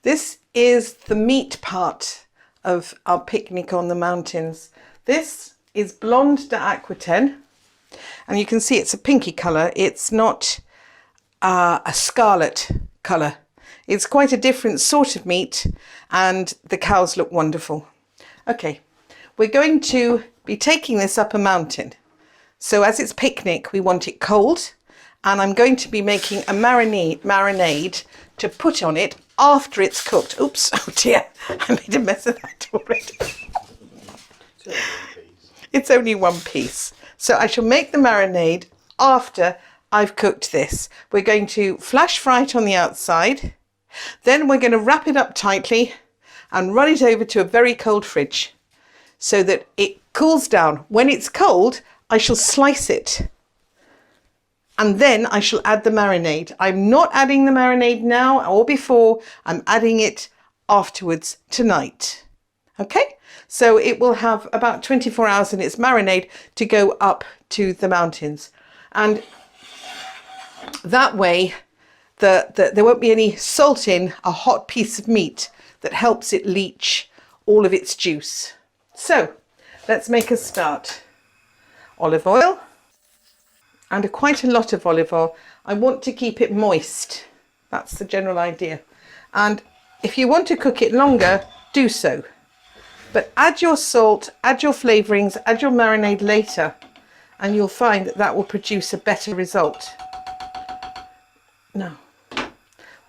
This is the meat part of our picnic on the mountains. This is Blonde d'Aquitaine, and you can see it's a pinky colour. It's not a scarlet colour. It's quite a different sort of meat, and the cows look wonderful. Okay, we're going to be taking this up a mountain. So as it's picnic, we want it cold, and I'm going to be making a marinade to put on it after it's cooked. Oops, oh dear, I made a mess of that already. It's only one piece. So I shall make the marinade after I've cooked this. We're going to flash fry it on the outside. Then we're going to wrap it up tightly and run it over to a very cold fridge so that it cools down. When it's cold, I shall slice it and then I shall add the marinade. I'm not adding the marinade now or before. I'm adding it afterwards tonight. Okay, so it will have about 24 hours in its marinade to go up to the mountains, and that way there won't be any salt in a hot piece of meat that helps it leach all of its juice. So let's make a start. Olive oil, and quite a lot of olive oil. I want to keep it moist. That's the general idea. And if you want to cook it longer, do so. But add your salt, add your flavourings, add your marinade later, and you'll find that that will produce a better result. Now,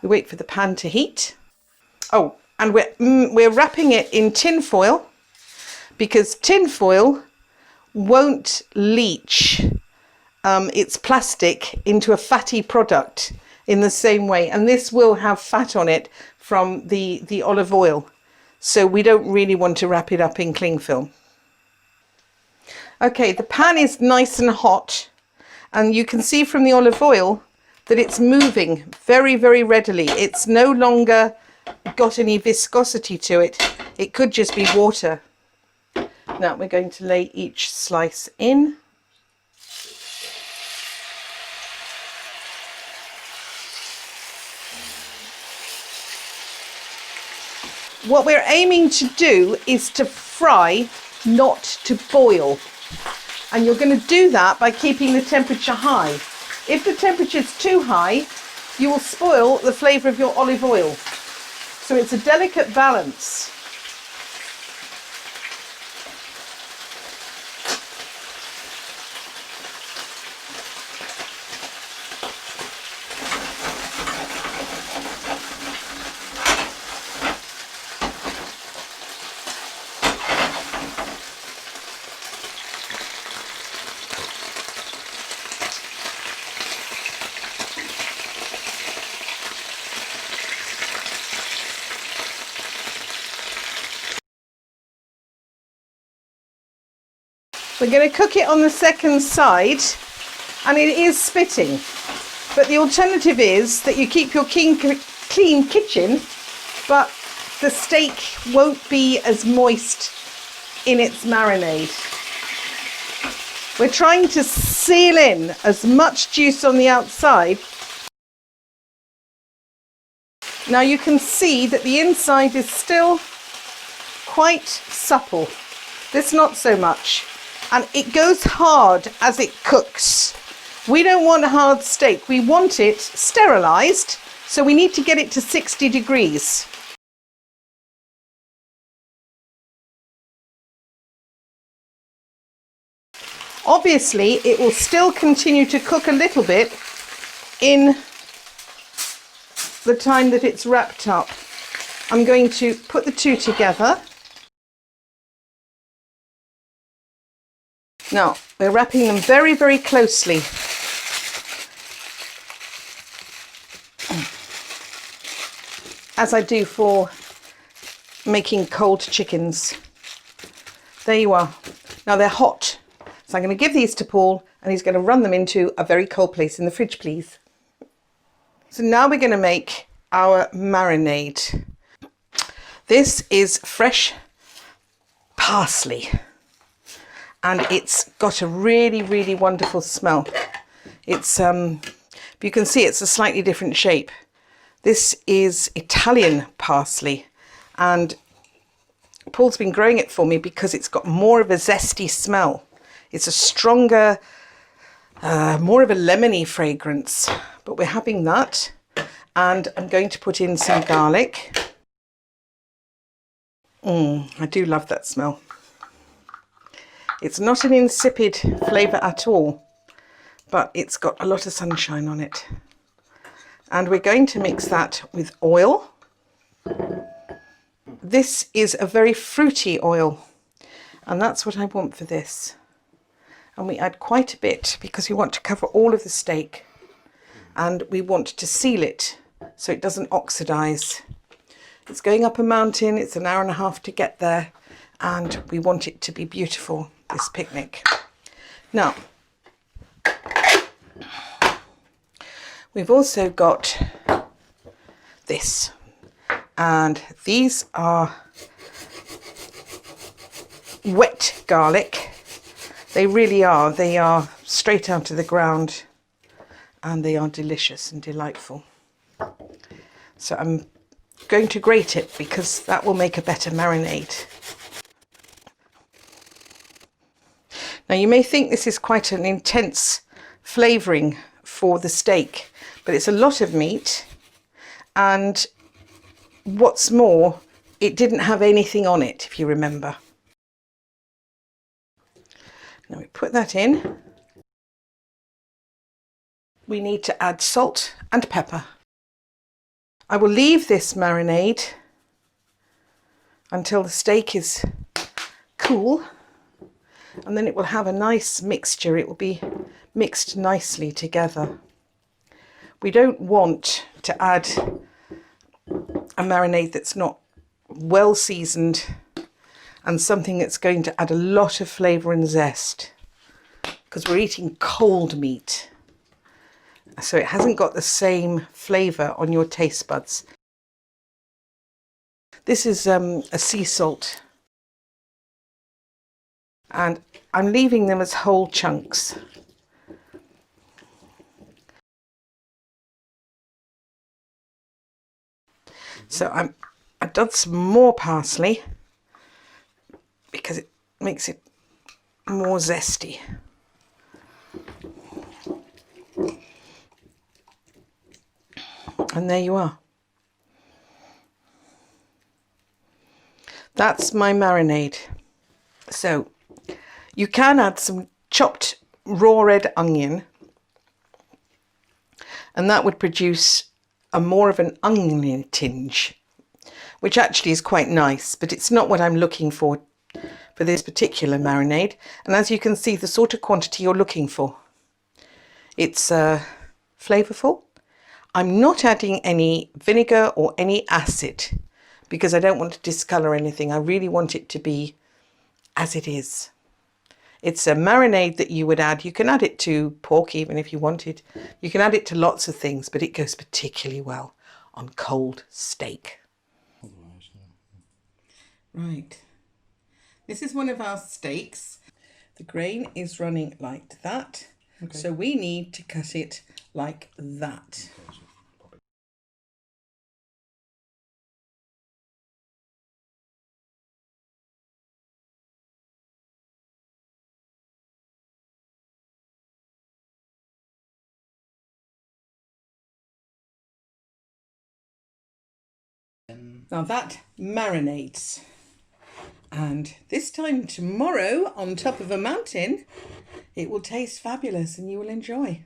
we wait for the pan to heat. Oh, and we're wrapping it in tin foil because tin foil won't leach its plastic into a fatty product in the same way, and this will have fat on it from the olive oil, so we don't really want to wrap it up in cling film. Okay, the pan is nice and hot, and you can see from the olive oil that it's moving very, very readily. It's no longer got any viscosity to it. It could just be water. Now we're going to lay each slice in. What we're aiming to do is to fry, not to boil. And you're going to do that by keeping the temperature high. If the temperature is too high, you will spoil the flavour of your olive oil. So it's a delicate balance. We're going to cook it on the second side, and it is spitting, but the alternative is that you keep your clean kitchen, but the steak won't be as moist in its marinade. We're trying to seal in as much juice on the outside. Now you can see that the inside is still quite supple. This not so much. And it goes hard as it cooks. We don't want a hard steak. We want it sterilised, so we need to get it to 60 degrees. Obviously, it will still continue to cook a little bit in the time that it's wrapped up. I'm going to put the two together. Now, we're wrapping them very, very closely. As I do for making cold chickens. There you are. Now they're hot. So I'm going to give these to Paul, and he's going to run them into a very cold place in the fridge, please. So now we're going to make our marinade. This is fresh parsley. And it's got a really, really wonderful smell. It's, you can see it's a slightly different shape, This is Italian parsley, and Paul's been growing it for me because it's got more of a zesty smell. It's a stronger, more of a lemony fragrance, but we're having that. And I'm going to put in some garlic. I do love that smell. It's not an insipid flavour at all, but it's got a lot of sunshine on it. And we're going to mix that with oil. This is a very fruity oil, and that's what I want for this. And we add quite a bit because we want to cover all of the steak, and we want to seal it so it doesn't oxidize. It's going up a mountain, it's an hour and a half to get there, and we want it to be beautiful, this picnic. Now, we've also got this, and these are wet garlic. They really are. They are straight out of the ground, and they are delicious and delightful. So I'm going to grate it because that will make a better marinade. Now you may think this is quite an intense flavouring for the steak, but it's a lot of meat, and what's more, it didn't have anything on it, if you remember. Now we put that in. We need to add salt and pepper. I will leave this marinade until the steak is cool, and then it will have a nice mixture. It will be mixed nicely together. We don't want to add a marinade that's not well seasoned and something that's going to add a lot of flavour and zest, because we're eating cold meat. So it hasn't got the same flavour on your taste buds. This is a sea salt, and I'm leaving them as whole chunks. So I've done some more parsley because it makes it more zesty. And there you are. That's my marinade. So you can add some chopped raw red onion, and that would produce a more of an onion tinge, which actually is quite nice, but it's not what I'm looking for this particular marinade. And as you can see, the sort of quantity you're looking for. It's flavourful. I'm not adding any vinegar or any acid because I don't want to discolour anything. I really want it to be as it is. It's a marinade that you would add. You can add it to pork even if you wanted. You can add it to lots of things, but it goes particularly well on cold steak. Right. This is one of our steaks. The grain is running like that. Okay. So we need to cut it like that. Now that marinates, and this time tomorrow on top of a mountain it will taste fabulous and you will enjoy.